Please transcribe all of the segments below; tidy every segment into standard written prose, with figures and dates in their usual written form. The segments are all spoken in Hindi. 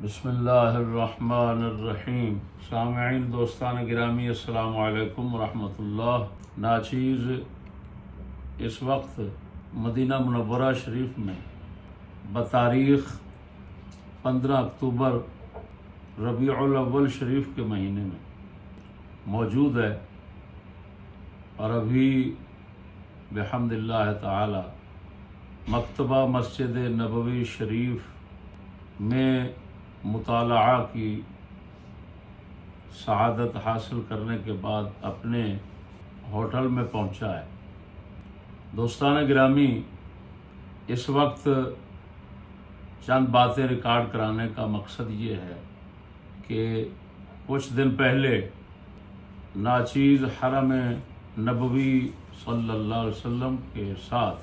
बिस्मिल्लाहिर्रहमानिर्रहीम। सामईन दोस्तान गिरामी अस्सलामु अलैकुम वरहमतुल्लाह। नाचीज़ इस वक्त मदीना मुनव्वरा शरीफ में बतारीख़ 15 अक्टूबर रबीउल अव्वल शरीफ के महीने में मौजूद है और अभी बिहम्दिल्लाह ताला मकतबा मस्जिद नबवी शरीफ में मुताला की सआदत हासिल करने के बाद अपने होटल में पहुंचा है। दोस्तान गिरामी, इस वक्त चंद बातें रिकॉर्ड कराने का मकसद ये है कि कुछ दिन पहले नाचीज़ हरम नबवी सल्लल्लाहु अलैहि वसल्लम के साथ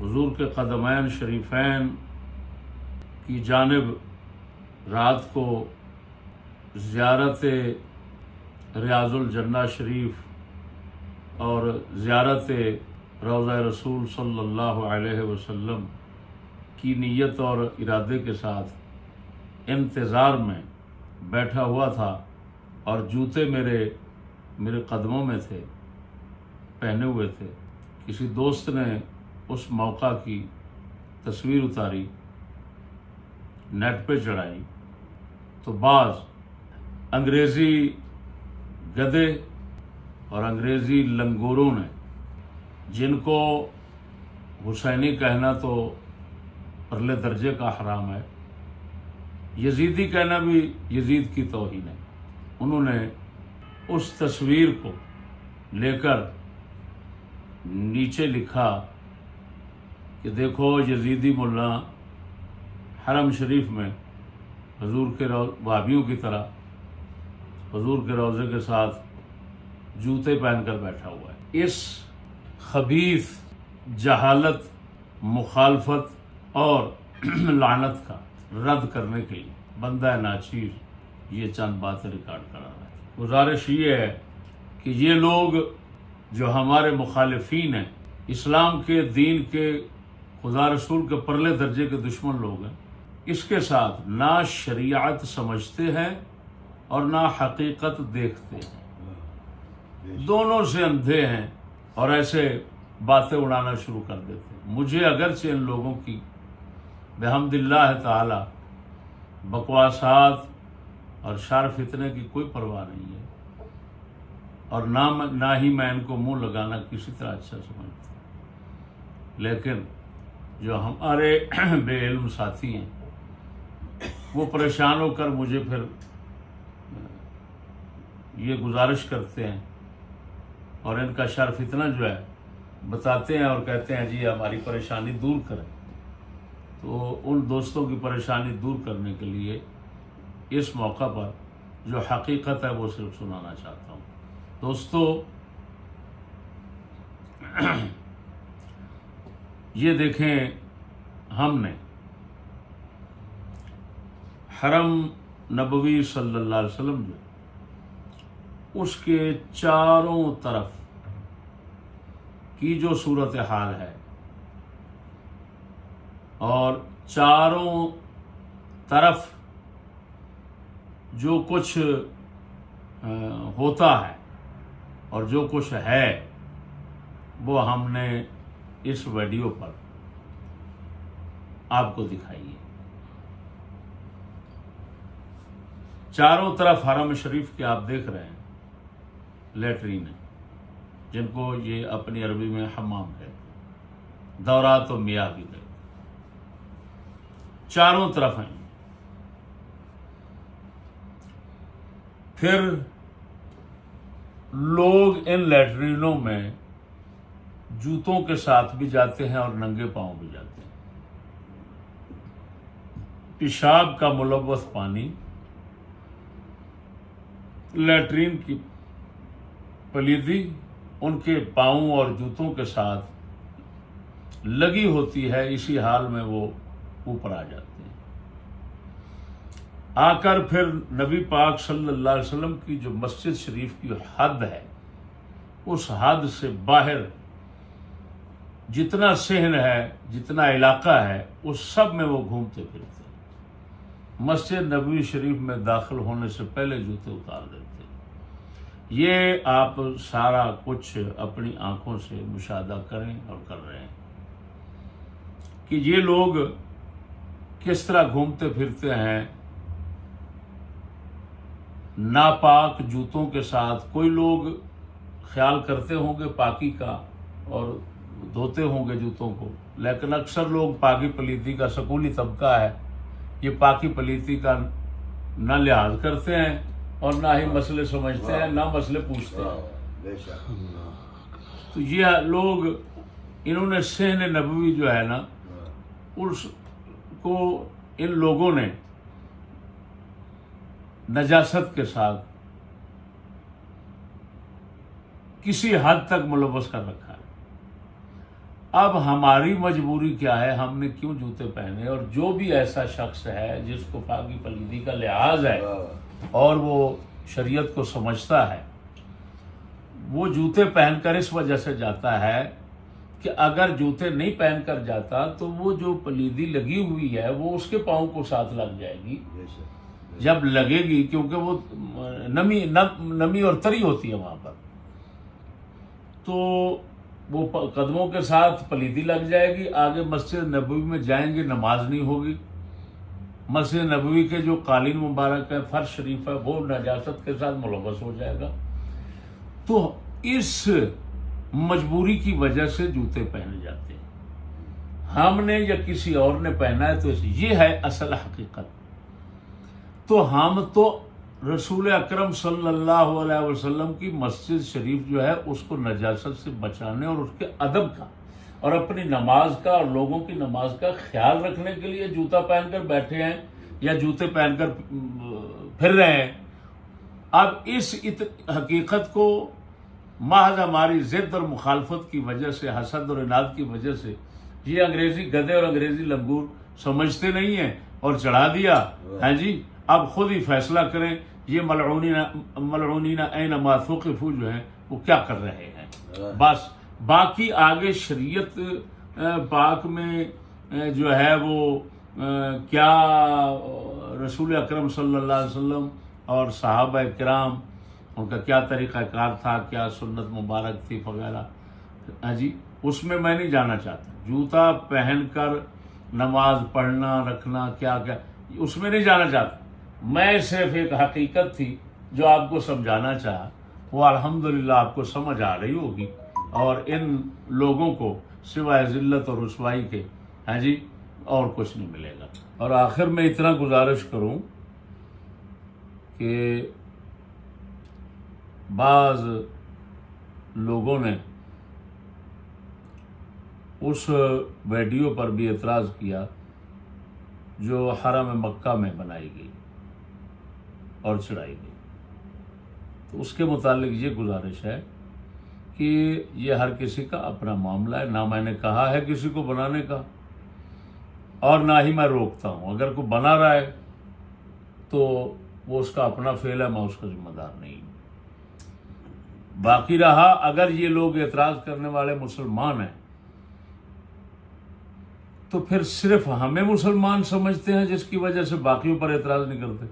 हुजूर के कदमैन शरीफैन की जानिब रात को ज़ियारत रियाजुल जन्ना शरीफ और ज़ियारत रोज़ा रसूल सल्लल्लाहु अलैहि वसल्लम की नीयत और इरादे के साथ इंतज़ार में बैठा हुआ था और जूते मेरे कदमों में थे, पहने हुए थे। किसी दोस्त ने उस मौका की तस्वीर उतारी, नेट पे चढ़ाई, तो बाज़ अंग्रेज़ी गधे और अंग्रेज़ी लंगूरों ने, जिनको हुसैनी कहना तो परले दर्जे का हराम है, यजीदी कहना भी यजीद की तौहीन है, उन्होंने उस तस्वीर को लेकर नीचे लिखा कि देखो यजीदी मुल्ला हरम शरीफ में हुजूर के भाभियों की तरह हुजूर के रोज़े के साथ जूते पहनकर बैठा हुआ है। इस खबीस जहालत, मुखालफत और लानत का रद्द करने के लिए बंदा नाचीज़ ये चंद बातें रिकॉर्ड करा रहा है। गुजारिश ये है कि ये लोग जो हमारे मुखालिफीन हैं, इस्लाम के दीन के, खुदा रसूल के परले दर्जे के दुश्मन लोग हैं, इसके साथ ना शरीयत समझते हैं और ना हकीकत देखते हैं, दोनों से अंधे हैं और ऐसे बातें उड़ाना शुरू कर देते हैं। मुझे अगरचे इन लोगों की बिहम्दिल्लाह ताला बकवासात और शर फितने की कोई परवाह नहीं है और ना ही मैं इनको मुंह लगाना किसी तरह अच्छा समझता हूँ, लेकिन जो हमारे बेइल्म साथी हैं वो परेशान होकर मुझे फिर ये गुजारिश करते हैं और इनका शर फितना जो है बताते हैं और कहते हैं जी हमारी परेशानी दूर करें। तो उन दोस्तों की परेशानी दूर करने के लिए इस मौका पर जो हकीकत है वो सिर्फ सुनाना चाहता हूँ। दोस्तों, ये देखें, हमने हरम नबवी सल्लल्लाहु अलैहि वसल्लम जो उसके चारों तरफ की जो सूरत हाल है और चारों तरफ जो कुछ होता है और जो कुछ है वो हमने इस वीडियो पर आपको दिखाई है। चारों तरफ हरम शरीफ के आप देख रहे हैं लेटरीन है, जिनको ये अपनी अरबी में हम्माम कहते हैं, दौरात और मियाँ भी कहते हैं, चारों तरफ हैं। फिर लोग इन लेटरीनों में जूतों के साथ भी जाते हैं और नंगे पांव भी जाते हैं। पेशाब का मुलव्वस पानी लैट्रीन की पलीदी उनके पांवों और जूतों के साथ लगी होती है। इसी हाल में वो ऊपर आ जाते हैं। आकर फिर नबी पाक सल्लल्लाहु अलैहि वसल्लम की जो मस्जिद शरीफ की हद है, उस हद से बाहर जितना सहन है, जितना इलाका है, उस सब में वो घूमते फिरते हैं। मस्जिद नबवी शरीफ में दाखिल होने से पहले जूते उतार देते। ये आप सारा कुछ अपनी आंखों से मुशाहदा करें और कर रहे हैं कि ये लोग किस तरह घूमते फिरते हैं नापाक जूतों के साथ। कोई लोग ख्याल करते होंगे पाकी का और धोते होंगे जूतों को, लेकिन अक्सर लोग पाकी पलीती का, स्कूली तबका है, ये पाकी पलीती का न लिहाज करते हैं और ना ही मसले समझते हैं, ना मसले पूछते हैं। तो ये लोग, इन्होंने सहन नबवी जो है ना, उसको इन लोगों ने नजासत के साथ किसी हद तक मुलव्वस कर रखा है। अब हमारी मजबूरी क्या है, हमने क्यों जूते पहने। और जो भी ऐसा शख्स है जिसको पाकी पलीदी का लिहाज है और वो शरीयत को समझता है, वो जूते पहनकर इस वजह से जाता है कि अगर जूते नहीं पहनकर जाता तो वो जो पलीदी लगी हुई है वो उसके पाँव को साथ लग जाएगी। जब लगेगी, क्योंकि वो नमी और तरी होती है वहां पर, तो वो कदमों के साथ पलीदी लग जाएगी। आगे मस्जिद नबवी में जाएंगे, नमाज नहीं होगी। मस्जिद नबवी के जो कालीन मुबारक है, फर्श शरीफ है, वो नजासत के साथ मुलव्वस हो जाएगा। तो इस मजबूरी की वजह से जूते पहने जाते हैं। हमने या किसी और ने पहना है तो ये है असल हकीकत। तो हम तो रसूल अकरम सल्लल्लाहु अलैहि वसल्लम की मस्जिद शरीफ जो है उसको नजासत से बचाने और उसके अदब का और अपनी नमाज का और लोगों की नमाज का ख्याल रखने के लिए जूता पहनकर बैठे हैं या जूते पहनकर फिर रहे हैं। अब इस हकीकत को महज हमारी जिद और मुखालफत की वजह से, हसद और इनाद की वजह से, ये अंग्रेजी गधे और अंग्रेजी लंगूर समझते नहीं हैं और चढ़ा दिया है जी। अब खुद ही फैसला करें ये मलऊनीना ऐन मा थुक़िफ़ू जो है वो क्या कर रहे हैं। बस बाकी आगे शरीयत पाक में जो है वो क्या रसूल अकरम सल्लल्लाहु अलैहि वसल्लम और सहाबा किराम उनका क्या तरीक़ाकार था, क्या सुन्नत मुबारक थी वगैरह जी, उसमें मैं नहीं जाना चाहता। जूता पहनकर नमाज पढ़ना रखना क्या क्या, उसमें नहीं जाना चाहता। मैं सिर्फ एक हकीकत थी जो आपको समझाना चाहा, वो अल्हम्दुलिल्लाह आपको समझ आ रही होगी और इन लोगों को सिवाय जिल्लत और रुसवाई के हैं जी और कुछ नहीं मिलेगा। और आखिर में इतना गुजारिश करूं कि बाज़ लोगों ने उस वीडियो पर भी एतराज़ किया जो हरम मक्का में बनाई गई और चढ़ाई गई। तो उसके मुतालिक ये गुजारिश है कि ये हर किसी का अपना मामला है। ना मैंने कहा है किसी को बनाने का और ना ही मैं रोकता हूँ। अगर कोई बना रहा है तो वो उसका अपना फेल है, मैं उसका जिम्मेदार नहीं। बाकी रहा, अगर ये लोग एतराज़ करने वाले मुसलमान हैं तो फिर सिर्फ हमें मुसलमान समझते हैं जिसकी वजह से बाकियों पर एतराज़ नहीं करते।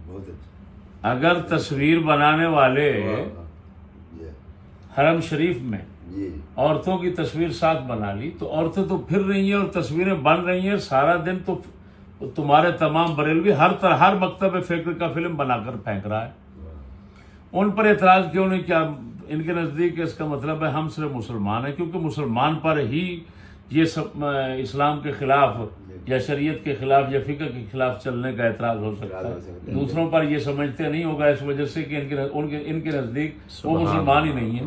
बहुत अच्छा। अगर तस्वीर बनाने वाले हरम शरीफ में औरतों की तस्वीर साथ बना ली तो औरतें तो फिर रही हैं और तस्वीरें बन रही हैं सारा दिन, तो तुम्हारे तमाम बरेलवी हर मकतब फिक्र का फिल्म बनाकर फेंक रहा है। उन पर एतराज़ क्यों नहीं? क्या इनके नज़दीक इसका मतलब है हम सिर्फ मुसलमान हैं, क्योंकि मुसलमान पर ही ये सब इस्लाम के खिलाफ या शरीयत के खिलाफ या फ़िक़्ह के खिलाफ चलने का एतराज़ हो सकता है। दूसरों पर ये समझते नहीं होगा इस वजह से कि इनके नज़दीक वो मुसलमान ही नहीं है।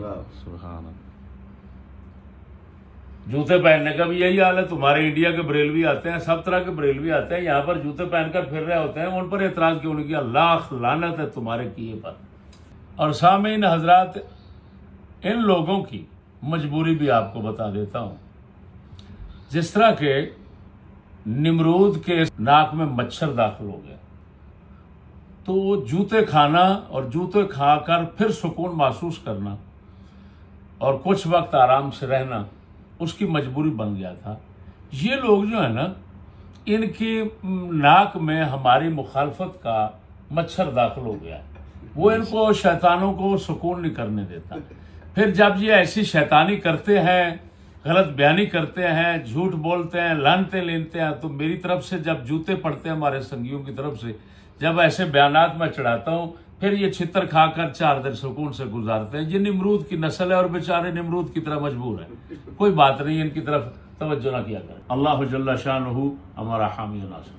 जूते पहनने का भी यही हाल है। तुम्हारे इंडिया के बरेलवी आते हैं, सब तरह के बरेलवी आते हैं, यहाँ पर जूते पहनकर फिर रहे होते हैं, उन पर एतराज़ क्यों नहीं किया? लाख लानत है तुम्हारे किए पर। और सामीन हजरात, इन लोगों की मजबूरी भी आपको बता देता हूँ। जिस तरह के निमरूद के नाक में मच्छर दाखिल हो गया तो जूते खाना और जूते खाकर फिर सुकून महसूस करना और कुछ वक्त आराम से रहना उसकी मजबूरी बन गया था। ये लोग जो है ना, इनकी नाक में हमारी मुखालफत का मच्छर दाखिल हो गया, वो इनको शैतानों को सुकून नहीं करने देता। फिर जब ये ऐसी शैतानी करते हैं, गलत बयानी करते हैं, झूठ बोलते हैं, लानते लेते हैं, तो मेरी तरफ से जब जूते पड़ते हैं हमारे संगियों की तरफ से, जब ऐसे बयानात मैं चढ़ाता हूँ, फिर ये छितर खाकर 4 दिन सुकून से गुजारते हैं। ये निमरूद की नस्ल है और बेचारे निमरूद की तरह मजबूर है। कोई बात नहीं, इनकी तरफ तवज्जो ना किया करें। अल्लाह जल्ला शानहू हमारा हामी नासिर।